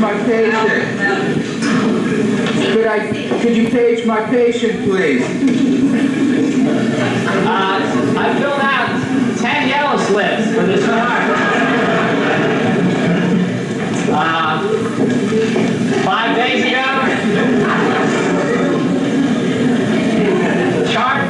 my patient? Could you page my patient, please? I filled out 10 yellow slips for this chart. 5 days ago, the chart.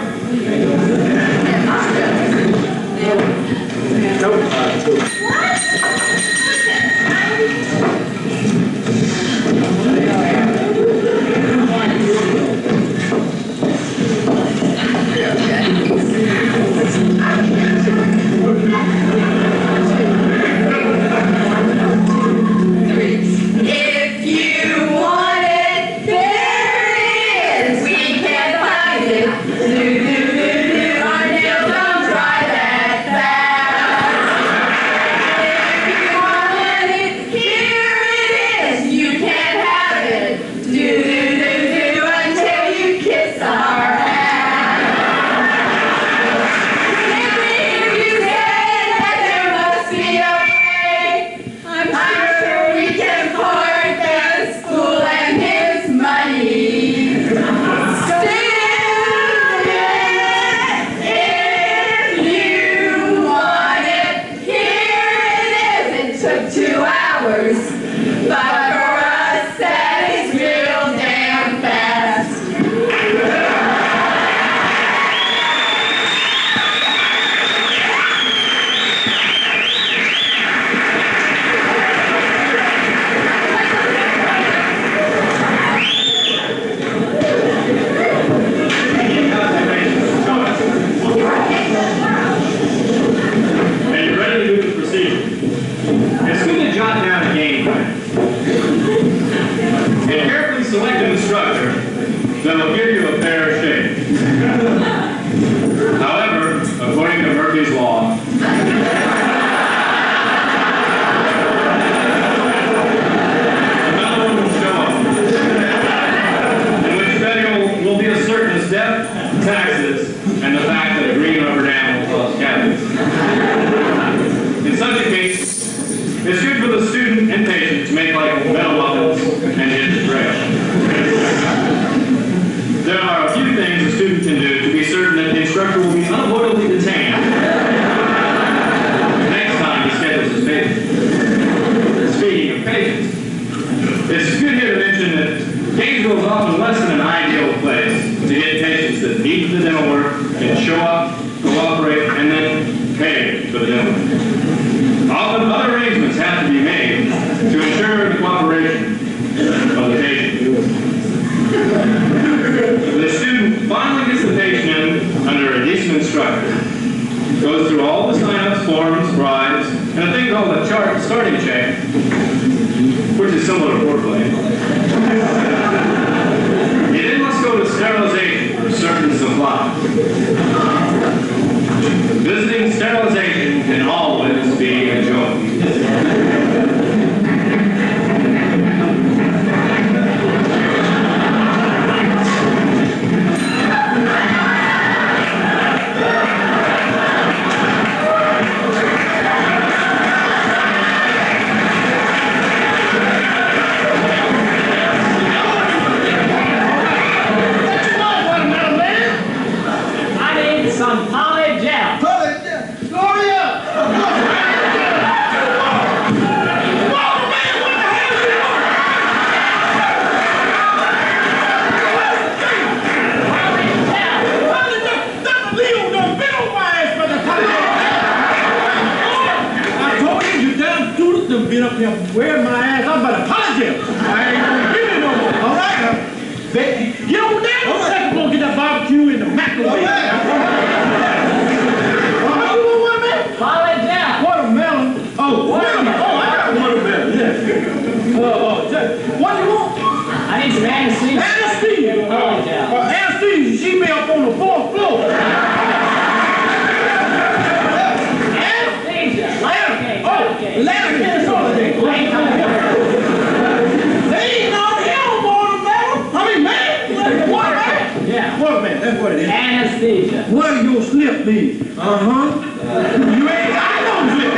Anesthesia. Where your slip be? You ain't got no slip.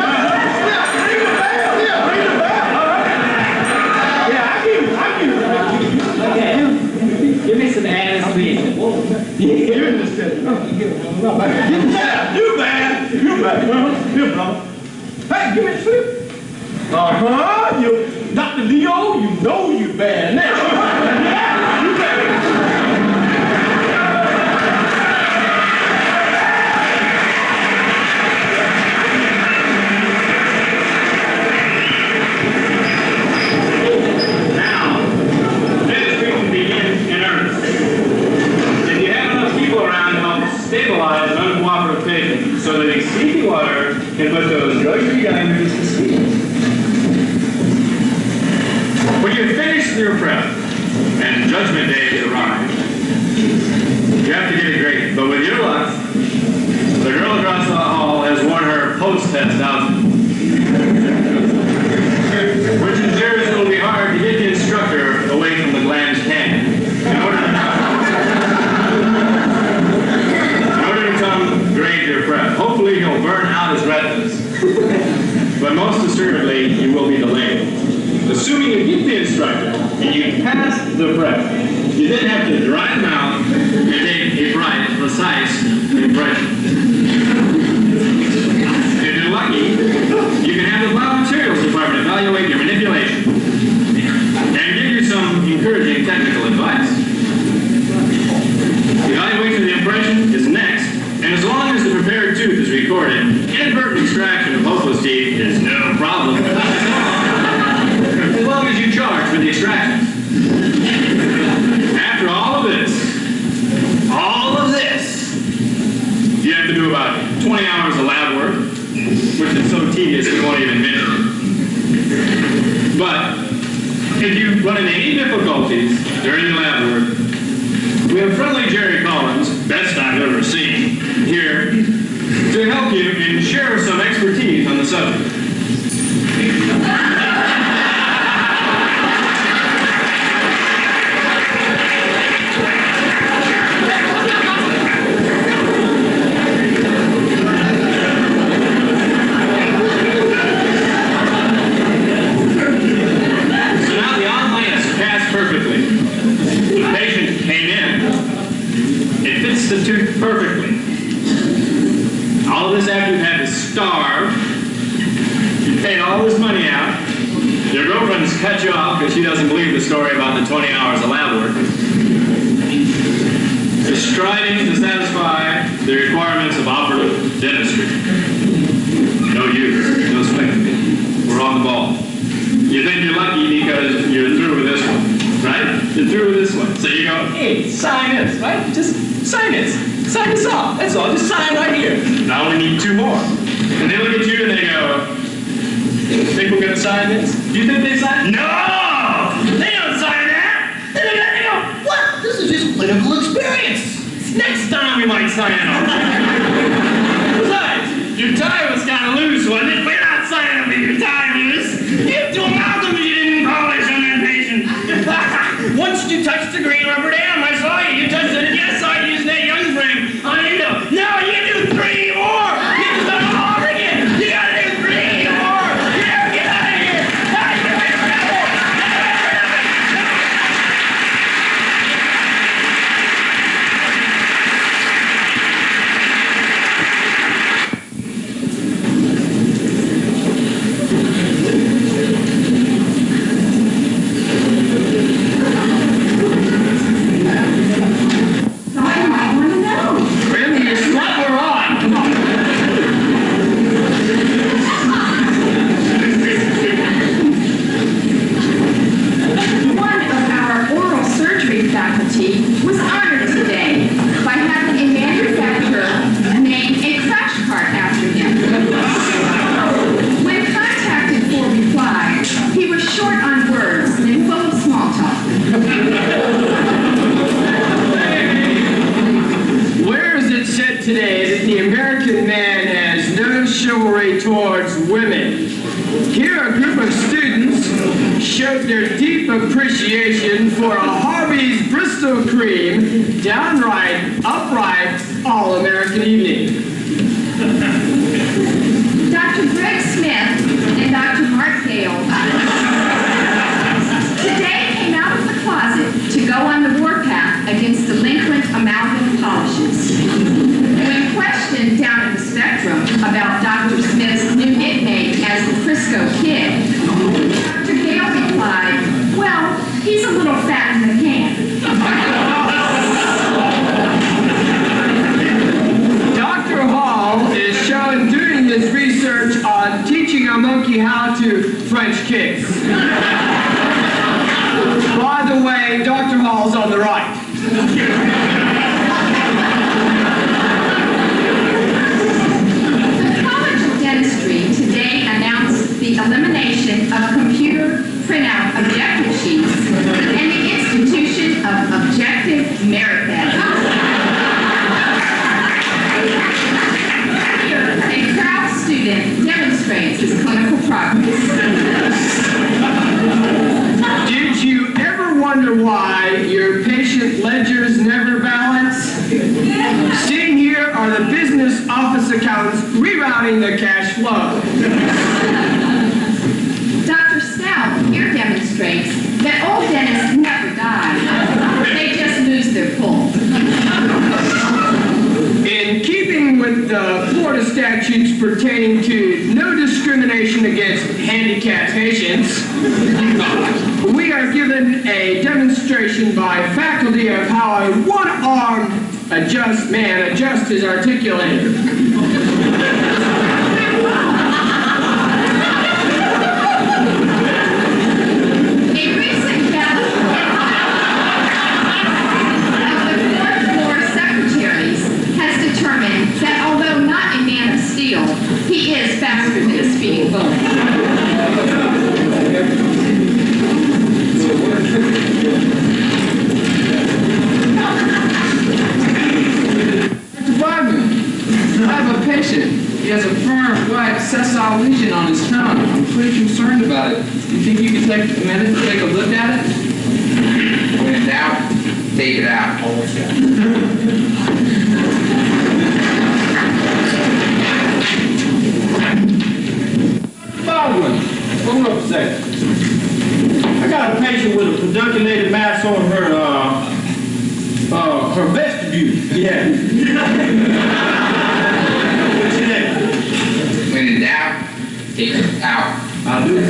Uh-huh. You, Dr. Leo, you know you bad now. Yeah, you bad. Now, this we can begin in earnest. If you have enough people around to help stabilize an uncooperative patient so that a sleepy water can put those drug-free diamonds to sleep. When you finish your prep and judgment day arrives, you have to get it great. But with your luck, the girl across the hall has worn her post-test outfit, which ensures it will be hard to get the instructor away from the glands canyon. In order to come grade your prep, hopefully he'll burn out his retinas. But most assuredly, you will be delayed. Assuming you get the instructor and you pass the prep, you then have to dry the mouth and take a bright, precise impression. If you're lucky, you can have the biomaterials department evaluate your manipulation and give you some encouraging technical advice. The evaluation of the impression is next, and as long as the prepared tooth is recorded, inadvertent extraction of hopeless teeth is no problem. As long as you charge for the extractions. After all of this, you have to do about 20 hours of lab work, which is so tedious we won't even mention it. But if you run into any difficulties during the lab work, we have friendly Jerry Collins, best I've ever seen, here to help you and share some expertise on the subject. The tooth perfectly. All of this after you've had to starve, you paid all this money out, your girlfriend's cut you off because she doesn't believe the story about the 20 hours of lab work. You're striving to satisfy the requirements of operative dentistry. No use, no spectacle. We're on the ball. You think you're lucky because you're through with this one, right? You're through with this one. So you go, hey, sign this, right? Just sign this. Sign this off. That's all. Just sign right here. And I only need 2 more. And they look at you and they go, think we're going to sign this? Do you think they sign? No! They don't sign that! They look at it and they go, what? This is just clinical experience. Next time we might sign it off. Besides, your tie was kind of loose, wasn't it? We're not signing up for your tie loose. You have to amalgam you didn't polish on that patient. Once you touched the green rubber dam, I saw you. You touched it, and yes, I used that young frame on the window. No, you do 3 more. You just done it all over again. You gotta do 3 more. You never get out of here. Towards women. Here, a group of students showed their deep appreciation for a Harvey's Bristol Cream downright, upright, all-American evening. Dr. Greg Smith and Dr. Mark Gale today came out of the closet to go on the warpath against delinquent amalgam polishes. When questioned down at the Spectrum about Dr. Smith's new nickname as the Frisco Kid, French kiss. By the way, Dr. Hall's on the right. The College of Dentistry today announced the elimination of computer printout objective sheets and the institution of objective merit badges. Here, a proud student demonstrates his clinical progress. Did you ever wonder why your patient ledgers never balance? Seen here are the business office accounts rerouting the cash flow. Dr. Stout here demonstrates that old dentists never die. They just lose their pull. In keeping with the Florida statutes pertaining to no discrimination against handicapped patients, we are given a demonstration by faculty of how a one-armed man adjusts his articulator. A recent count of the fourth floor secretaries has determined that although not a man of steel, he is faster than a speeding bullet. Dr. Bogman, I have a patient. He has a firm, white, sessile lesion on his tongue. I'm pretty concerned about it. Do you think you could take a minute to take a look at it? When in doubt, take it out. Baldwin, hold up a second. I got a patient with a pedunculated mass on her vestibule. Yeah. What's your name? When in doubt, take it out. I'll do it.